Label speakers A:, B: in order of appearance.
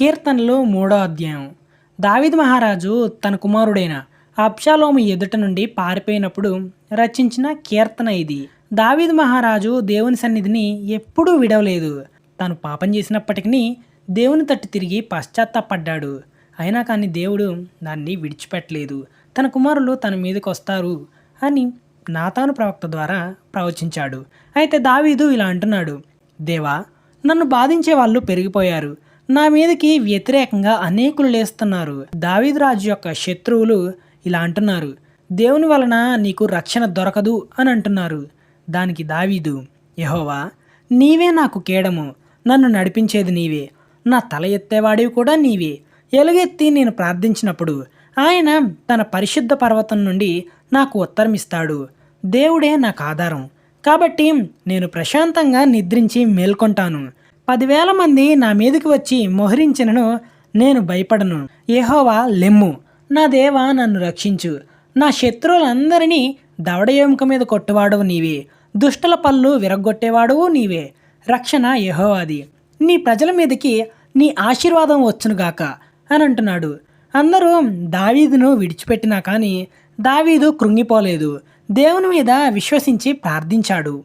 A: కీర్తనలు 3వ అధ్యాయం. దావీదు మహారాజు తన కుమారుడైన అబ్షాలోము ఎదుట నుండి పారిపోయినప్పుడు రచించిన కీర్తన ఇది. దావీదు మహారాజు దేవుని సన్నిధిని ఎప్పుడూ విడవలేదు. తాను పాపం చేసినప్పటికీ దేవుని తట్టు తిరిగి పశ్చాత్తాపడ్డాడు. అయినా కానీ దేవుడు దాన్ని విడిచిపెట్టలేదు. తన కుమారులు తన మీదకి వస్తారు అని నాతాను ప్రవక్త ద్వారా ప్రవచించాడు. అయితే దావీదు ఇలా అంటున్నాడు, దేవా, నన్ను బాధించే వాళ్ళు పెరిగిపోయారు. నా మీదకి వ్యతిరేకంగా అనేకులు లేస్తున్నారు. దావీదు రాజు యొక్క శత్రువులు ఇలా అంటున్నారు, దేవుని వలన నీకు రక్షణ దొరకదు అని అంటున్నారు. దానికి దావీదు, యెహోవా, నీవే నాకు కేడము, నన్ను నడిపించేది నీవే, నా తల ఎత్తేవాడివి కూడా నీవే. ఎలుగెత్తి నేను ప్రార్థించినప్పుడు ఆయన తన పరిశుద్ధ పర్వతం నుండి నాకు ఉత్తరమిస్తాడు. దేవుడే నాకు ఆధారం, కాబట్టి నేను ప్రశాంతంగా నిద్రించి మేల్కొంటాను. 10,000 మంది నా మీదకి వచ్చి మోహరించినను నేను భయపడను. యెహోవా లెమ్ము, నా దేవా నన్ను రక్షించు. నా శత్రువులందరినీ దవడ ఎముక మీద కొట్టువాడవు నీవే, దుష్టుల పళ్ళు విరగ్గొట్టేవాడవు నీవే. రక్షణ యెహోవాది, నీ ప్రజల మీదకి నీ ఆశీర్వాదం వచ్చునుగాక అని అంటున్నాడు. అందరూ దావీదును విడిచిపెట్టినా కానీ దావీదు కృంగిపోలేదు. దేవుని మీద విశ్వసించి ప్రార్థించాడు.